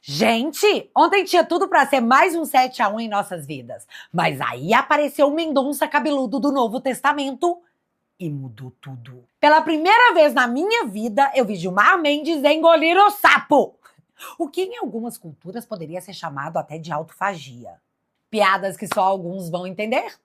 Gente, ontem tinha tudo pra ser mais um 7-1 em nossas vidas. Mas aí apareceu o Mendonça cabeludo do Novo Testamento e mudou tudo. Pela primeira vez na minha vida, eu vi Gilmar Mendes engolir o sapo. O que em algumas culturas poderia ser chamado até de autofagia. Piadas que só alguns vão entender?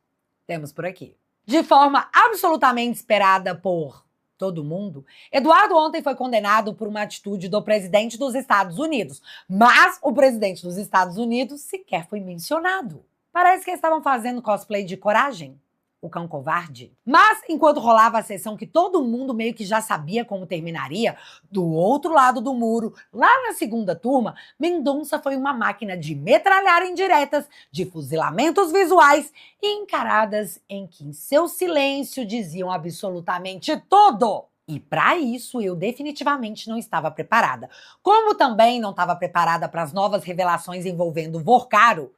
Temos por aqui. De forma absolutamente esperada por todo mundo, Eduardo ontem foi condenado por uma atitude do presidente dos Estados Unidos. Mas o presidente dos Estados Unidos sequer foi mencionado. Parece que estavam fazendo cosplay de Coragem, o cão covarde. Mas, enquanto rolava a sessão que todo mundo meio que já sabia como terminaria, do outro lado do muro, lá na segunda turma, Mendonça foi uma máquina de metralhar indiretas, de fuzilamentos visuais e encaradas em que em seu silêncio diziam absolutamente tudo. E para isso eu definitivamente não estava preparada. Como também não estava preparada para as novas revelações envolvendo Vorcaro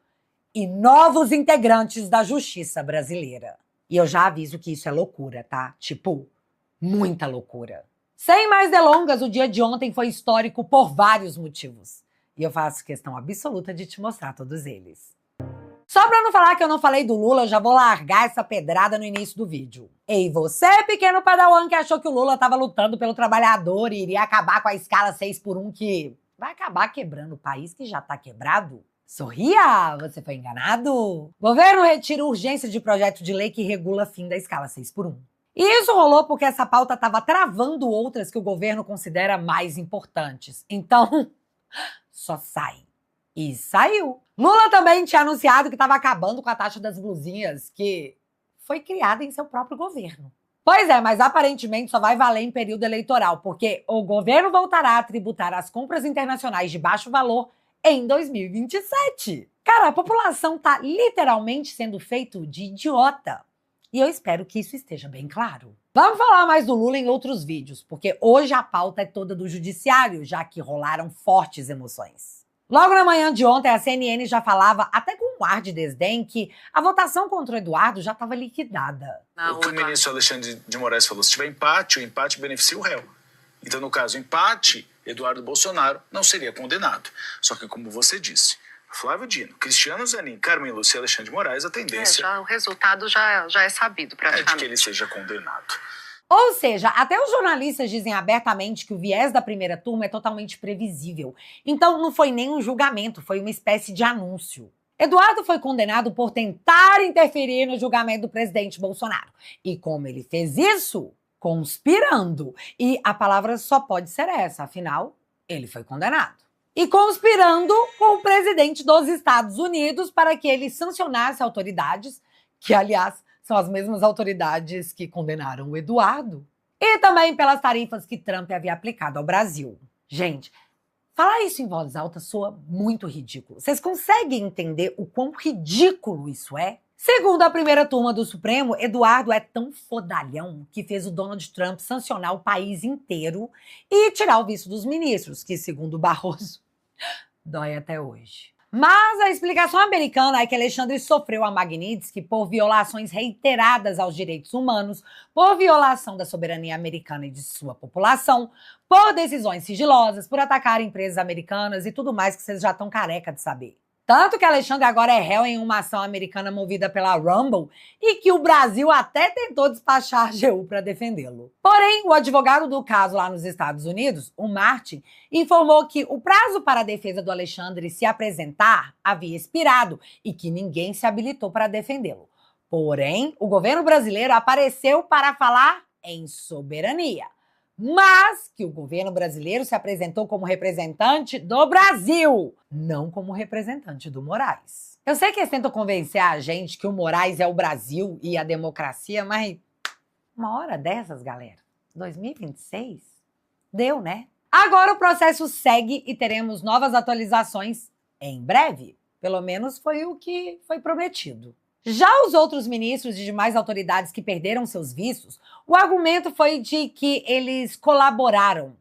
e novos integrantes da justiça brasileira. E eu já aviso que isso é loucura, tá? Tipo, muita loucura. Sem mais delongas, o dia de ontem foi histórico por vários motivos. E eu faço questão absoluta de te mostrar todos eles. Só pra não falar que eu não falei do Lula, eu já vou largar essa pedrada no início do vídeo. Ei, você, pequeno padawan que achou que o Lula tava lutando pelo trabalhador e iria acabar com a escala 6x1 que vai acabar quebrando o país que já tá quebrado? Sorria! Você foi enganado? Governo retira urgência de projeto de lei que regula fim da escala 6x1. E isso rolou porque essa pauta estava travando outras que o governo considera mais importantes. Então, só sai. E saiu. Lula também tinha anunciado que estava acabando com a taxa das blusinhas, que foi criada em seu próprio governo. Pois é, mas aparentemente só vai valer em período eleitoral, porque o governo voltará a tributar as compras internacionais de baixo valor em 2027. Cara, a população tá literalmente sendo feito de idiota. E eu espero que isso esteja bem claro. Vamos falar mais do Lula em outros vídeos, porque hoje a pauta é toda do judiciário, já que rolaram fortes emoções. Logo na manhã de ontem, a CNN já falava, até com um ar de desdém, que a votação contra o Eduardo já estava liquidada. O que o ministro Alexandre de Moraes falou, se tiver empate, o empate beneficia o réu. Então, no caso, empate, Eduardo Bolsonaro não seria condenado. Só que, como você disse, Flávio Dino, Cristiano Zanin, Carmen Lúcia e Alexandre de Moraes, a tendência... o resultado já é sabido, praticamente. É de que ele seja condenado. Ou seja, até os jornalistas dizem abertamente que o viés da primeira turma é totalmente previsível. Então, não foi nem um julgamento, foi uma espécie de anúncio. Eduardo foi condenado por tentar interferir no julgamento do presidente Bolsonaro. E como ele fez isso? Conspirando. E a palavra só pode ser essa, afinal, ele foi condenado. E conspirando com o presidente dos Estados Unidos para que ele sancionasse autoridades, que, aliás, são as mesmas autoridades que condenaram o Eduardo. E também pelas tarifas que Trump havia aplicado ao Brasil. Gente, falar isso em voz alta soa muito ridículo. Vocês conseguem entender o quão ridículo isso é? Segundo a primeira turma do Supremo, Eduardo é tão fodalhão que fez o Donald Trump sancionar o país inteiro e tirar o visto dos ministros, que, segundo Barroso, dói até hoje. Mas a explicação americana é que Alexandre sofreu a Magnitsky por violações reiteradas aos direitos humanos, por violação da soberania americana e de sua população, por decisões sigilosas, por atacar empresas americanas e tudo mais que vocês já estão careca de saber. Tanto que Alexandre agora é réu em uma ação americana movida pela Rumble e que o Brasil até tentou despachar a AGU para defendê-lo. Porém, o advogado do caso lá nos Estados Unidos, o Martin, informou que o prazo para a defesa do Alexandre se apresentar havia expirado e que ninguém se habilitou para defendê-lo. Porém, o governo brasileiro apareceu para falar em soberania. Mas que o governo brasileiro se apresentou como representante do Brasil, não como representante do Moraes. Eu sei que eles tentam convencer a gente que o Moraes é o Brasil e a democracia, mas uma hora dessas, galera, 2026, deu, né? Agora o processo segue e teremos novas atualizações em breve. Pelo menos foi o que foi prometido. Já os outros ministros e demais autoridades que perderam seus vistos, o argumento foi de que eles corroboraram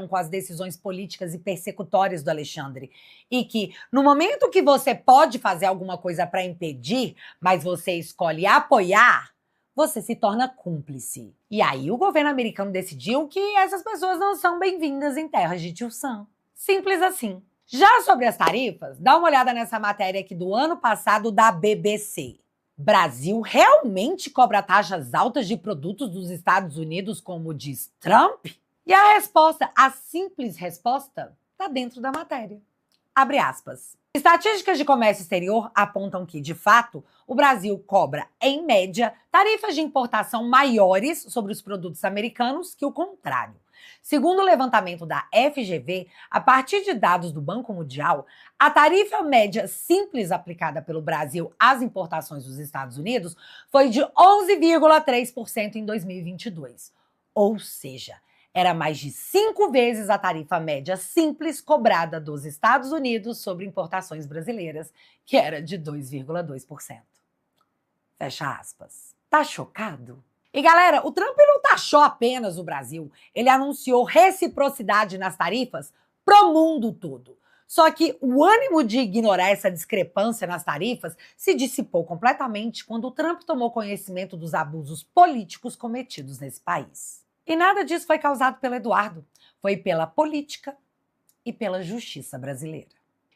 com as decisões políticas e persecutórias do Alexandre. E que, no momento que você pode fazer alguma coisa para impedir, mas você escolhe apoiar, você se torna cúmplice. E aí o governo americano decidiu que essas pessoas não são bem-vindas em terras de Tio Sam. Simples assim. Já sobre as tarifas, dá uma olhada nessa matéria aqui do ano passado da BBC. Brasil realmente cobra taxas altas de produtos dos Estados Unidos, como diz Trump? E a resposta, a simples resposta, está dentro da matéria. Abre aspas. Estatísticas de comércio exterior apontam que, de fato, o Brasil cobra, em média, tarifas de importação maiores sobre os produtos americanos que o contrário. Segundo o levantamento da FGV, a partir de dados do Banco Mundial, a tarifa média simples aplicada pelo Brasil às importações dos Estados Unidos foi de 11,3% em 2022. Ou seja, era mais de 5 vezes a tarifa média simples cobrada dos Estados Unidos sobre importações brasileiras, que era de 2,2%. Fecha aspas. Tá chocado? E galera, o Trump não taxou apenas o Brasil, ele anunciou reciprocidade nas tarifas pro mundo todo. Só que o ânimo de ignorar essa discrepância nas tarifas se dissipou completamente quando o Trump tomou conhecimento dos abusos políticos cometidos nesse país. E nada disso foi causado pelo Eduardo, foi pela política e pela justiça brasileira.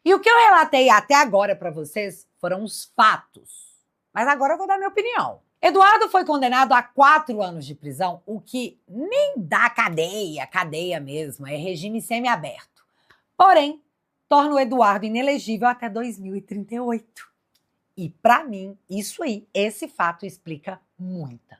E o que eu relatei até agora para vocês foram os fatos. Mas agora eu vou dar minha opinião. Eduardo foi condenado a 4 anos de prisão, o que nem dá cadeia mesmo, é regime semiaberto. Porém, torna o Eduardo inelegível até 2038. E para mim, isso aí, esse fato explica muita,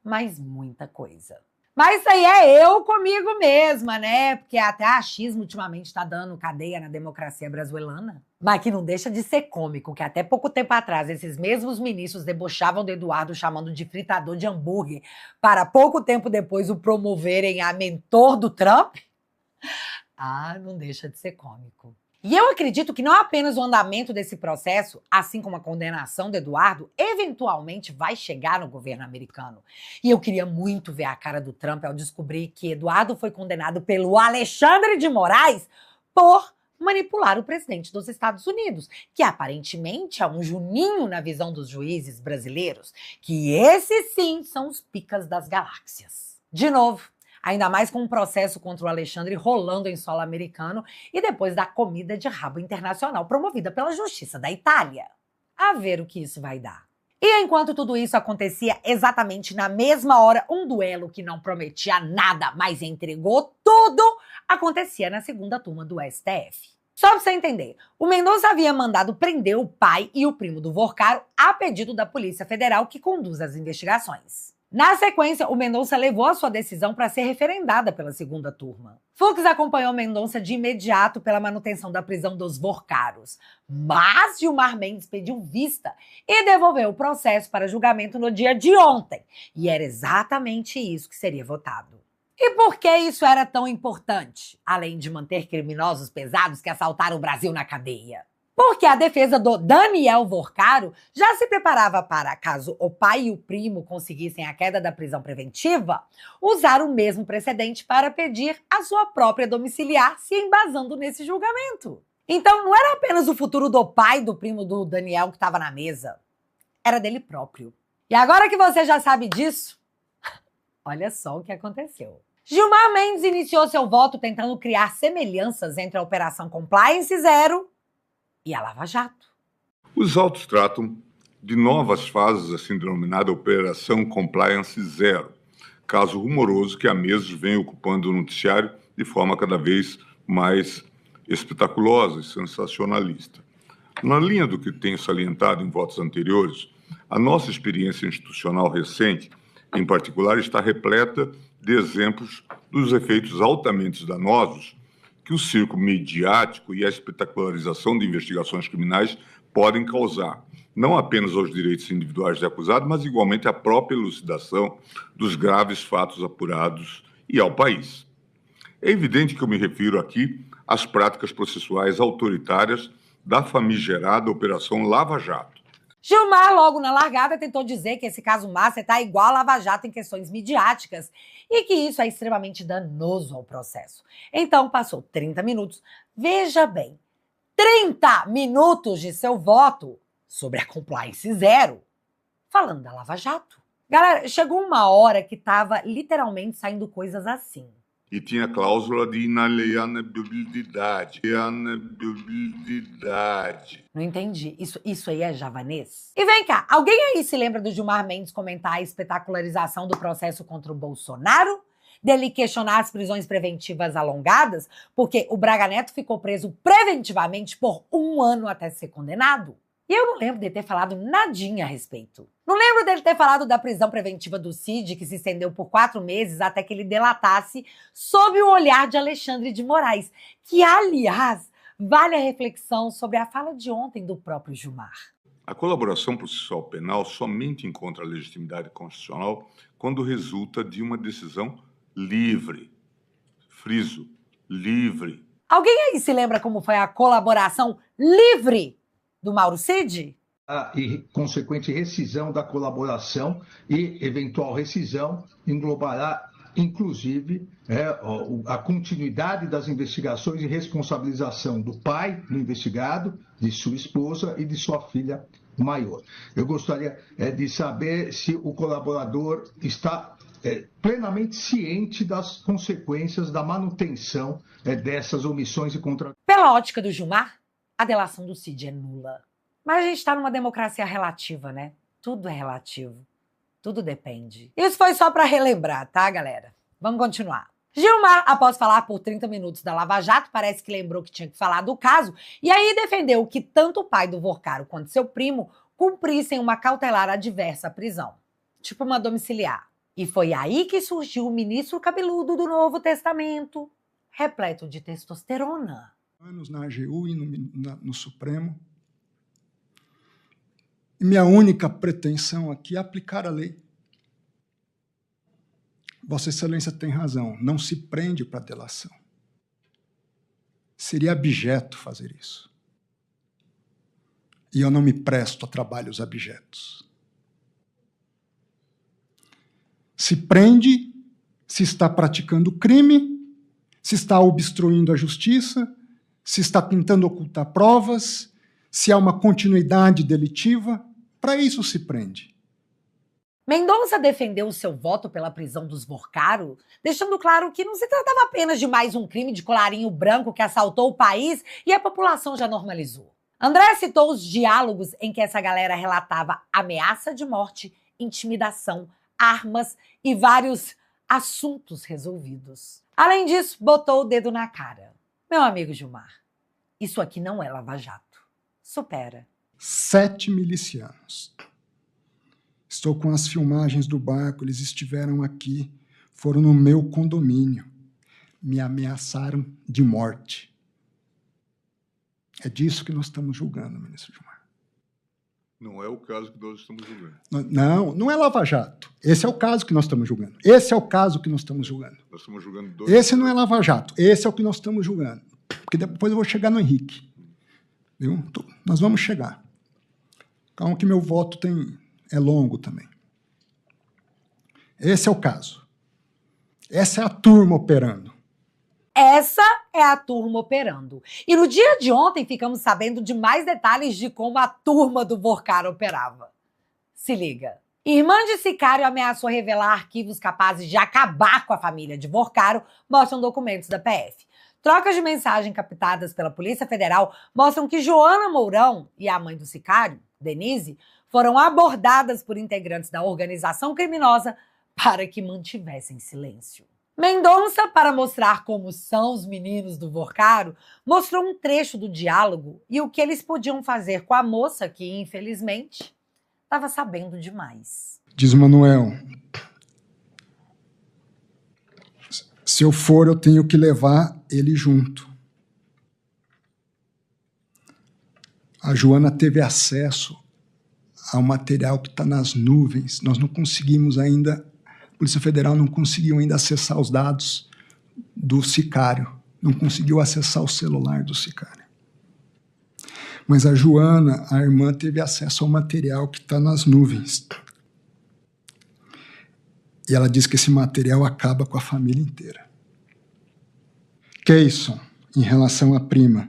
mas muita coisa. Mas isso aí é eu comigo mesma, né? Porque até a achismo ultimamente tá dando cadeia na democracia brasileira. Mas que não deixa de ser cômico, que até pouco tempo atrás esses mesmos ministros debochavam do Eduardo chamando de fritador de hambúrguer, para pouco tempo depois o promoverem a mentor do Trump. Ah, não deixa de ser cômico. E eu acredito que não apenas o andamento desse processo, assim como a condenação do Eduardo, eventualmente vai chegar no governo americano. E eu queria muito ver a cara do Trump ao descobrir que Eduardo foi condenado pelo Alexandre de Moraes por manipular o presidente dos Estados Unidos, que aparentemente é um juninho na visão dos juízes brasileiros, que esses sim são os picas das galáxias. De novo, ainda mais com um processo contra o Alexandre rolando em solo americano e depois da comida de rabo internacional promovida pela Justiça da Itália. A ver o que isso vai dar. E enquanto tudo isso acontecia exatamente na mesma hora, um duelo que não prometia nada, mas entregou tudo, acontecia na segunda turma do STF. Só pra você entender, o Mendonça havia mandado prender o pai e o primo do Vorcaro a pedido da Polícia Federal que conduz as investigações. Na sequência, o Mendonça levou a sua decisão para ser referendada pela segunda turma. Fux acompanhou Mendonça de imediato pela manutenção da prisão dos Vorcaros, mas Gilmar Mendes pediu vista e devolveu o processo para julgamento no dia de ontem. E era exatamente isso que seria votado. E por que isso era tão importante, além de manter criminosos pesados que assaltaram o Brasil na cadeia? Porque a defesa do Daniel Vorcaro já se preparava para, caso o pai e o primo conseguissem a queda da prisão preventiva, usar o mesmo precedente para pedir a sua própria domiciliar, se embasando nesse julgamento. Então não era apenas o futuro do pai e do primo do Daniel que estava na mesa, era dele próprio. E agora que você já sabe disso, olha só o que aconteceu. Gilmar Mendes iniciou seu voto tentando criar semelhanças entre a Operação Compliance Zero e a Lava Jato. Os autos tratam de novas fases, assim denominada Operação Compliance Zero, caso rumoroso que há meses vem ocupando o noticiário de forma cada vez mais espetaculosa e sensacionalista. Na linha do que tenho salientado em votos anteriores, a nossa experiência institucional recente, em particular, está repleta de exemplos dos efeitos altamente danosos que o circo midiático e a espetacularização de investigações criminais podem causar, não apenas aos direitos individuais do acusado, mas igualmente à própria elucidação dos graves fatos apurados e ao país. É evidente que eu me refiro aqui às práticas processuais autoritárias da famigerada Operação Lava Jato. Gilmar, logo na largada, tentou dizer que esse caso Massa está igual a Lava Jato em questões midiáticas e que isso é extremamente danoso ao processo. Então, passou 30 minutos, veja bem, 30 minutos de seu voto sobre a Compliance Zero, falando da Lava Jato. Galera, chegou uma hora que tava literalmente saindo coisas assim. E tinha cláusula de inalienabilidade. Não entendi. Isso aí é javanês? E vem cá, alguém aí se lembra do Gilmar Mendes comentar a espetacularização do processo contra o Bolsonaro? Dele questionar as prisões preventivas alongadas? Porque o Braga Neto ficou preso preventivamente por 1 ano até ser condenado. E eu não lembro de ter falado nadinha a respeito. Não lembro dele ter falado da prisão preventiva do Cid, que se estendeu por 4 meses até que ele delatasse sob o olhar de Alexandre de Moraes, que, aliás, vale a reflexão sobre a fala de ontem do próprio Gilmar. A colaboração processual penal somente encontra legitimidade constitucional quando resulta de uma decisão livre. Friso, livre. Alguém aí se lembra como foi a colaboração livre do Mauro Cid? E consequente rescisão da colaboração e eventual rescisão englobará, inclusive, a continuidade das investigações e responsabilização do pai do investigado, de sua esposa e de sua filha maior. Eu gostaria de saber se o colaborador está plenamente ciente das consequências da manutenção dessas omissões e contra... Pela ótica do Gilmar, a delação do Cid é nula. Mas a gente está numa democracia relativa, né? Tudo é relativo. Tudo depende. Isso foi só para relembrar, tá, galera? Vamos continuar. Gilmar, após falar por 30 minutos da Lava Jato, parece que lembrou que tinha que falar do caso, e aí defendeu que tanto o pai do Vorcaro quanto seu primo cumprissem uma cautelar adversa à prisão. Tipo uma domiciliar. E foi aí que surgiu o ministro cabeludo do Novo Testamento, repleto de testosterona. Anos na AGU e no Supremo. E minha única pretensão aqui é aplicar a lei. Vossa Excelência tem razão, não se prende para delação. Seria abjeto fazer isso. E eu não me presto a trabalhos abjetos. Se prende se está praticando crime, se está obstruindo a justiça, se está tentando ocultar provas, se há uma continuidade delitiva. Para isso se prende. Mendonça defendeu o seu voto pela prisão dos Vorcaro, deixando claro que não se tratava apenas de mais um crime de colarinho branco que assaltou o país e a população já normalizou. André citou os diálogos em que essa galera relatava ameaça de morte, intimidação, armas e vários assuntos resolvidos. Além disso, botou o dedo na cara. Meu amigo Gilmar, isso aqui não é Lava Jato. Supera. 7 milicianos. Estou com as filmagens do barco, eles estiveram aqui, foram no meu condomínio, me ameaçaram de morte. É disso que nós estamos julgando, ministro Gilmar. Não é o caso que nós estamos julgando. Não é Lava Jato. Esse é o caso que nós estamos julgando. Esse é o caso que nós estamos julgando. Nós estamos julgando 2. Esse não é Lava Jato. Esse é o que nós estamos julgando. Porque depois eu vou chegar no Henrique. Viu? Nós vamos chegar. Calma que meu voto é longo também. Esse é o caso. Essa é a turma operando. Essa é a turma operando. E no dia de ontem ficamos sabendo de mais detalhes de como a turma do Vorcaro operava. Se liga. Irmã de Sicário ameaçou revelar arquivos capazes de acabar com a família de Vorcaro, mostram documentos da PF. Trocas de mensagem captadas pela Polícia Federal mostram que Joana Mourão e a mãe do Sicário, Denise, foram abordadas por integrantes da organização criminosa para que mantivessem silêncio. Mendonça, para mostrar como são os meninos do Vorcaro, mostrou um trecho do diálogo e o que eles podiam fazer com a moça que, infelizmente, estava sabendo demais. Diz Manuel, se eu for, eu tenho que levar ele junto. A Joana teve acesso ao material que está nas nuvens. Nós não conseguimos ainda, a Polícia Federal não conseguiu ainda acessar os dados do Sicário, não conseguiu acessar o celular do Sicário. Mas a Joana, a irmã, teve acesso ao material que está nas nuvens. E ela diz que esse material acaba com a família inteira. Keyson, em relação à prima,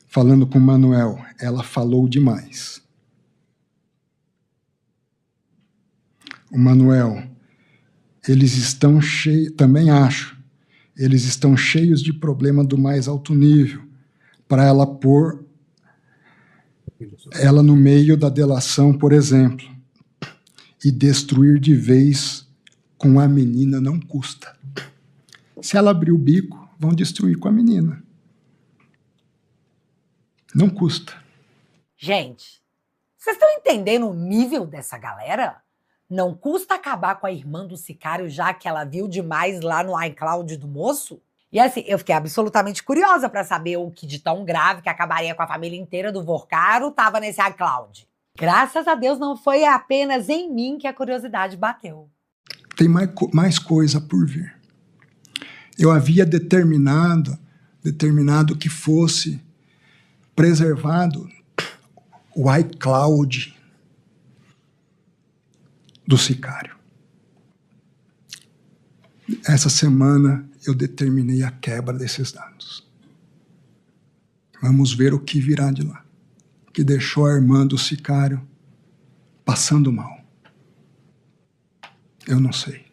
falando com o Manuel, ela falou demais. O Manuel, eles estão cheios, também acho, Eles estão cheios de problema do mais alto nível, para ela pôr ela no meio da delação, por exemplo, e destruir de vez com a menina não custa. Se ela abrir o bico, vão destruir com a menina. Não custa. Gente, vocês estão entendendo o nível dessa galera? Não custa acabar com a irmã do sicário, já que ela viu demais lá no iCloud do moço? E assim, eu fiquei absolutamente curiosa para saber o que de tão grave que acabaria com a família inteira do Vorcaro tava nesse iCloud. Graças a Deus não foi apenas em mim que a curiosidade bateu. Tem mais coisa por vir. Eu havia determinado que fosse preservado o iCloud do sicário. Essa semana eu determinei a quebra desses dados. Vamos ver o que virá de lá, que deixou a irmã do sicário passando mal. Eu não sei.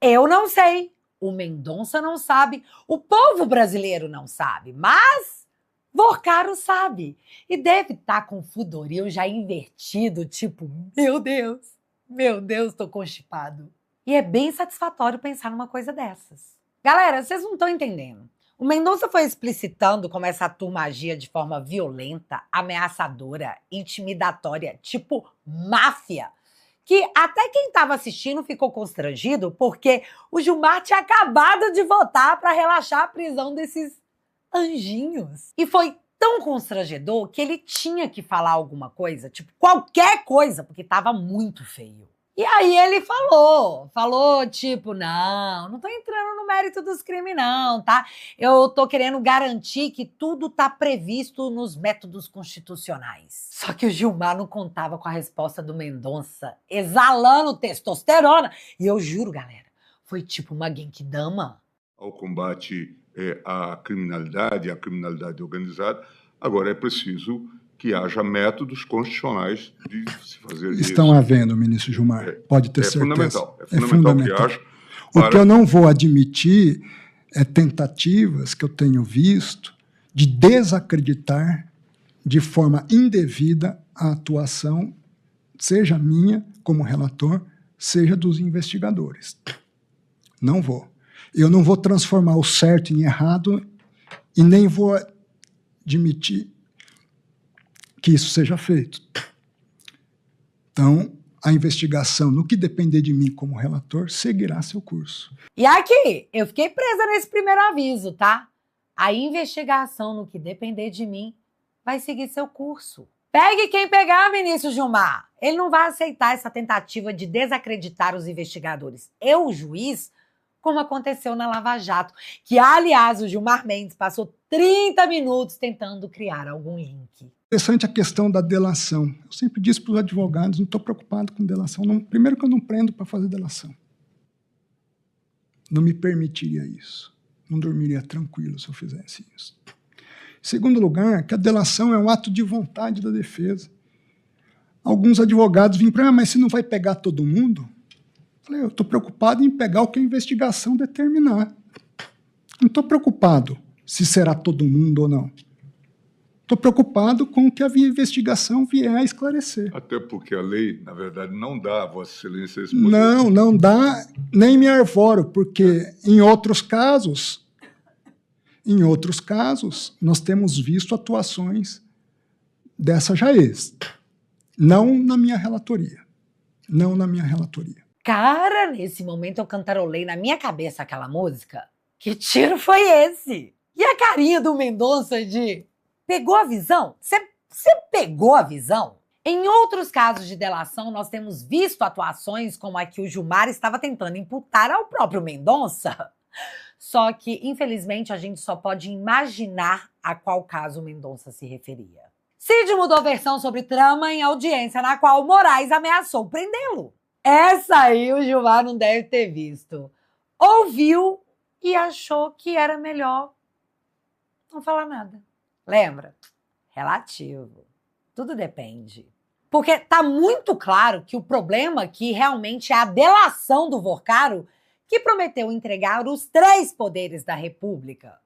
Eu não sei. O Mendonça não sabe. O povo brasileiro não sabe. Mas Vorcaro sabe. E deve estar com o fudoril já invertido, tipo, meu Deus, tô constipado. E é bem satisfatório pensar numa coisa dessas. Galera, vocês não estão entendendo. O Mendonça foi explicitando como essa turma agia de forma violenta, ameaçadora, intimidatória, tipo máfia, que até quem estava assistindo ficou constrangido porque o Gilmar tinha acabado de votar para relaxar a prisão desses anjinhos. E foi tão constrangedor que ele tinha que falar alguma coisa, tipo qualquer coisa, porque estava muito feio. E aí ele falou tipo, não tô entrando no mérito dos crimes não, tá? Eu tô querendo garantir que tudo tá previsto nos métodos constitucionais. Só que o Gilmar não contava com a resposta do Mendonça, exalando testosterona. E eu juro, galera, foi tipo uma genkidama. Ao combate à criminalidade organizada, agora é preciso que haja métodos constitucionais de se fazer isso. Estão havendo, ministro Gilmar, pode ter certeza. É fundamental que haja. O que eu não vou admitir é tentativas que eu tenho visto de desacreditar de forma indevida a atuação, seja minha como relator, seja dos investigadores. Não vou. Eu não vou transformar o certo em errado e nem vou admitir que isso seja feito. Então, a investigação, no que depender de mim como relator, seguirá seu curso. E aqui, eu fiquei presa nesse primeiro aviso, tá? A investigação, no que depender de mim, vai seguir seu curso. Pegue quem pegar, ministro Gilmar. Ele não vai aceitar essa tentativa de desacreditar os investigadores. Eu, o juiz, como aconteceu na Lava Jato, que, aliás, o Gilmar Mendes passou 30 minutos tentando criar algum link. Interessante a questão da delação. Eu sempre disse para os advogados, não estou preocupado com delação. Não, primeiro que eu não prendo para fazer delação. Não me permitiria isso. Não dormiria tranquilo se eu fizesse isso. Em segundo lugar, que a delação é um ato de vontade da defesa. Alguns advogados vinham para mim, mas você não vai pegar todo mundo? Eu falei, eu estou preocupado em pegar o que a investigação determinar. Não estou preocupado se será todo mundo ou não. Estou preocupado com o que a investigação vier a esclarecer. Até porque a lei, na verdade, não dá a Vossa Excelência esse poder. Não dá, nem me arvoro, porque em outros casos, nós temos visto atuações dessa jaez. Não na minha relatoria. Cara, nesse momento eu cantarolei na minha cabeça aquela música. Que tiro foi esse? E a carinha do Mendonça de... Pegou a visão? Você pegou a visão? Em outros casos de delação, nós temos visto atuações como a que o Gilmar estava tentando imputar ao próprio Mendonça. Só que, infelizmente, a gente só pode imaginar a qual caso o Mendonça se referia. Cid mudou a versão sobre trama em audiência na qual Moraes ameaçou prendê-lo. Essa aí o Gilmar não deve ter visto. Ouviu e achou que era melhor não falar nada. Lembra? Relativo. Tudo depende. Porque tá muito claro que o problema aqui realmente é a delação do Vorcaro, que prometeu entregar os 3 poderes da República.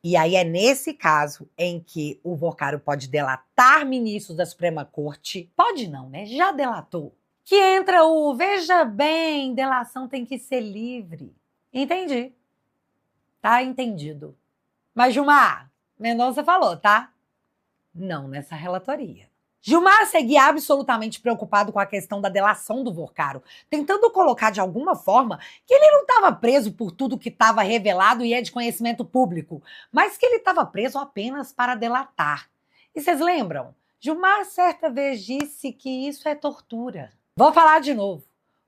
E aí é nesse caso em que o Vorcaro pode delatar ministros da Suprema Corte, pode não, né? Já delatou. Que entra o, veja bem, delação tem que ser livre. Entendi. Tá entendido. Mas Gilmar, Mendonça falou, tá? Não nessa relatoria. Gilmar seguia absolutamente preocupado com a questão da delação do Vorcaro, tentando colocar de alguma forma que ele não estava preso por tudo que estava revelado e é de conhecimento público, mas que ele estava preso apenas para delatar. E vocês lembram? Gilmar certa vez disse que isso é tortura. Vou falar de novo.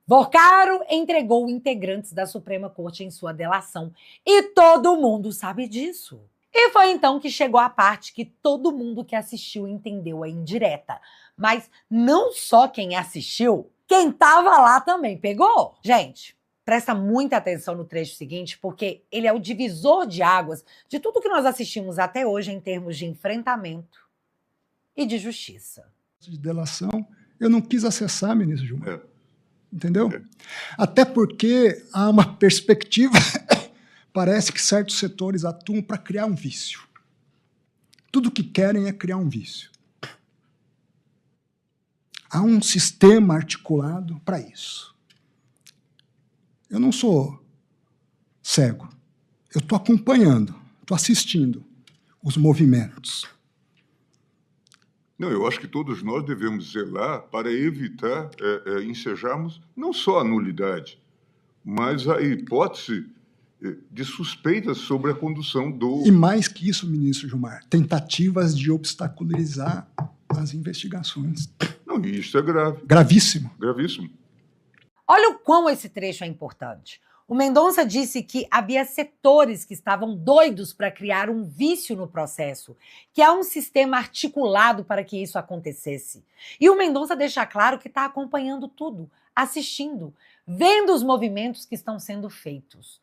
Vorcaro entregou integrantes da Suprema Corte em sua delação e todo mundo sabe disso. E foi então que chegou a parte que todo mundo que assistiu entendeu a indireta. Mas não só quem assistiu, quem estava lá também pegou. Gente, presta muita atenção no trecho seguinte, porque ele é o divisor de águas de tudo que nós assistimos até hoje em termos de enfrentamento e de justiça. De delação, eu não quis acessar, ministro Gilmar. Entendeu? Até porque há uma perspectiva... Parece que certos setores atuam para criar um vício. Tudo que querem é criar um vício. Há um sistema articulado para isso. Eu não sou cego. Eu estou acompanhando, estou assistindo os movimentos. Não, eu acho que todos nós devemos zelar para evitar ensejarmos não só a nulidade, mas a hipótese de suspeitas sobre a condução do... E mais que isso, ministro Gilmar, tentativas de obstaculizar as investigações. Não, e isso é grave. Gravíssimo. Gravíssimo. Olha o quão esse trecho é importante. O Mendonça disse que havia setores que estavam doidos para criar um vício no processo, que há um sistema articulado para que isso acontecesse. E o Mendonça deixa claro que está acompanhando tudo, assistindo, vendo os movimentos que estão sendo feitos.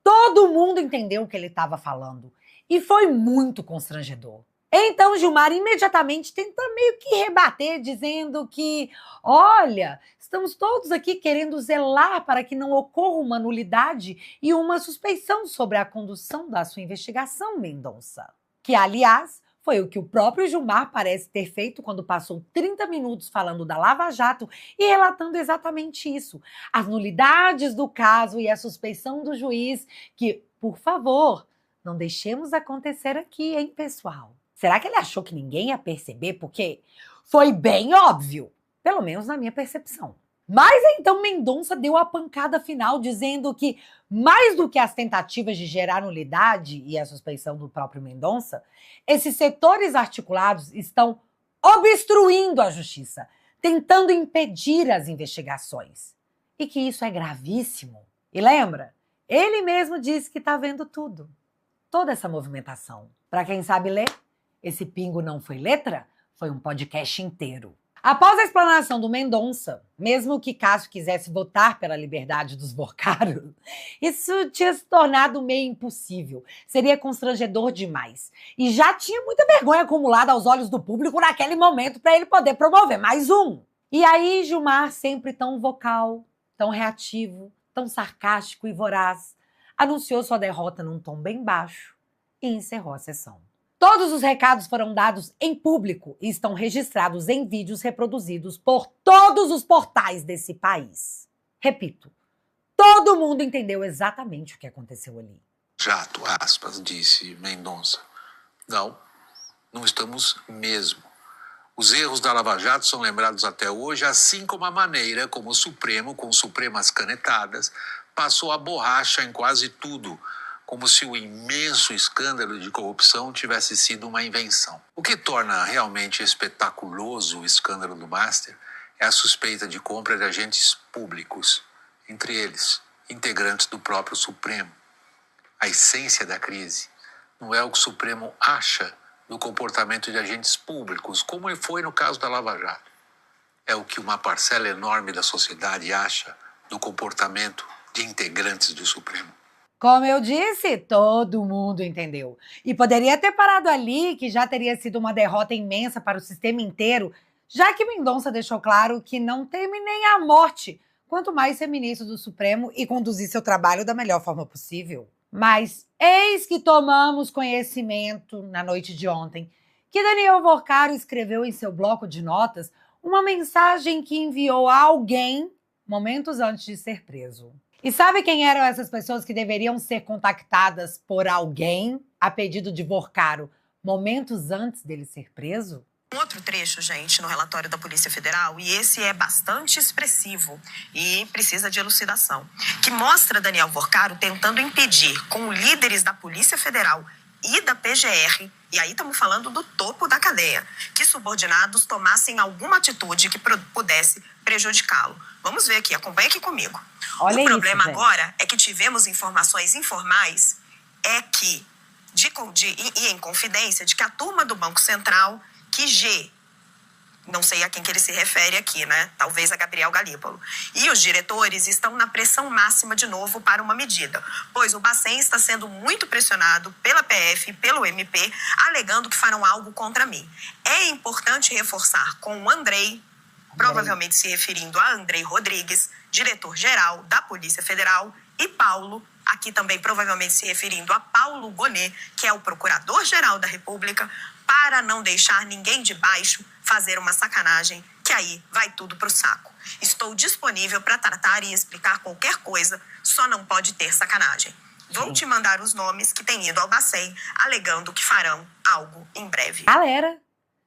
Todo mundo entendeu o que ele estava falando. E foi muito constrangedor. Então Gilmar imediatamente tenta meio que rebater, dizendo que, olha, estamos todos aqui querendo zelar para que não ocorra uma nulidade e uma suspeição sobre a condução da sua investigação, Mendonça. Que, aliás, foi o que o próprio Gilmar parece ter feito quando passou 30 minutos falando da Lava Jato e relatando exatamente isso. As nulidades do caso e a suspeição do juiz que, por favor, não deixemos acontecer aqui, hein, pessoal? Será que ele achou que ninguém ia perceber? Porque foi bem óbvio, pelo menos na minha percepção. Mas então Mendonça deu a pancada final dizendo que, mais do que as tentativas de gerar nulidade e a suspeição do próprio Mendonça, esses setores articulados estão obstruindo a justiça, tentando impedir as investigações. E que isso é gravíssimo. E lembra, ele mesmo disse que está vendo tudo, toda essa movimentação. Para quem sabe ler, esse pingo não foi letra, foi um podcast inteiro. Após a explanação do Mendonça, mesmo que Cássio quisesse votar pela liberdade dos Vorcaros, isso tinha se tornado meio impossível. Seria constrangedor demais. E já tinha muita vergonha acumulada aos olhos do público naquele momento para ele poder promover mais um. E aí Gilmar, sempre tão vocal, tão reativo, tão sarcástico e voraz, anunciou sua derrota num tom bem baixo e encerrou a sessão. Todos os recados foram dados em público e estão registrados em vídeos reproduzidos por todos os portais desse país. Repito, todo mundo entendeu exatamente o que aconteceu ali. Jato, aspas, disse Mendonça. Não estamos mesmo. Os erros da Lava Jato são lembrados até hoje, assim como a maneira como o Supremo, com supremas canetadas, passou a borracha em quase tudo, como se o imenso escândalo de corrupção tivesse sido uma invenção. O que torna realmente espetaculoso o escândalo do Master é a suspeita de compra de agentes públicos, entre eles, integrantes do próprio Supremo. A essência da crise não é o que o Supremo acha do comportamento de agentes públicos, como foi no caso da Lava Jato. É o que uma parcela enorme da sociedade acha do comportamento de integrantes do Supremo. Como eu disse, todo mundo entendeu. E poderia ter parado ali, que já teria sido uma derrota imensa para o sistema inteiro, já que Mendonça deixou claro que não teme nem a morte quanto mais ser ministro do Supremo e conduzir seu trabalho da melhor forma possível. Mas eis que tomamos conhecimento, na noite de ontem, que Daniel Vorcaro escreveu em seu bloco de notas uma mensagem que enviou a alguém momentos antes de ser preso. E sabe quem eram essas pessoas que deveriam ser contactadas por alguém a pedido de Vorcaro momentos antes dele ser preso? Outro trecho, gente, no relatório da Polícia Federal, e esse é bastante expressivo e precisa de elucidação, que mostra Daniel Vorcaro tentando impedir com líderes da Polícia Federal e da PGR, e aí estamos falando do topo da cadeia, que subordinados tomassem alguma atitude que pudesse prejudicá-lo. Vamos ver aqui, acompanha aqui comigo. Olha o problema isso, agora é que tivemos informações informais e em confidência de que a turma do Banco Central, que G, não sei a quem que ele se refere aqui, né? Talvez a Gabriel Galípolo. E os diretores estão na pressão máxima de novo para uma medida, pois o Bacen está sendo muito pressionado pela PF e pelo MP, alegando que farão algo contra mim. É importante reforçar com o Andrei, provavelmente se referindo a Andrei Rodrigues, diretor-geral da Polícia Federal, e Paulo, aqui também provavelmente se referindo a Paulo Gonet, que é o Procurador-Geral da República, para não deixar ninguém de baixo fazer uma sacanagem, que aí vai tudo pro saco. Estou disponível para tratar e explicar qualquer coisa, só não pode ter sacanagem. Vou te mandar os nomes que têm ido ao Bacen, alegando que farão algo em breve. Galera,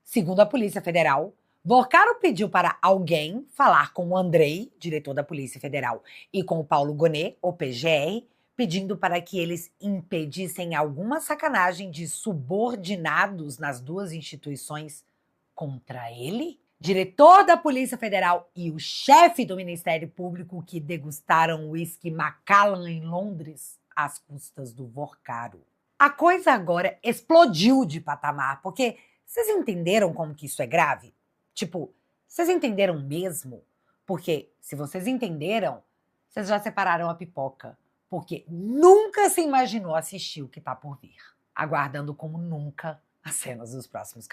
segundo a Polícia Federal, Vorcaro pediu para alguém falar com o Andrei, diretor da Polícia Federal, e com o Paulo Gonet, o PGR, pedindo para que eles impedissem alguma sacanagem de subordinados nas duas instituições contra ele? Diretor da Polícia Federal e o chefe do Ministério Público que degustaram o uísque Macallan em Londres às custas do Vorcaro. A coisa agora explodiu de patamar, porque vocês entenderam como que isso é grave? Tipo, vocês entenderam mesmo? Porque se vocês entenderam, vocês já separaram a pipoca. Porque nunca se imaginou assistir o que tá por vir. Aguardando como nunca as cenas dos próximos capítulos.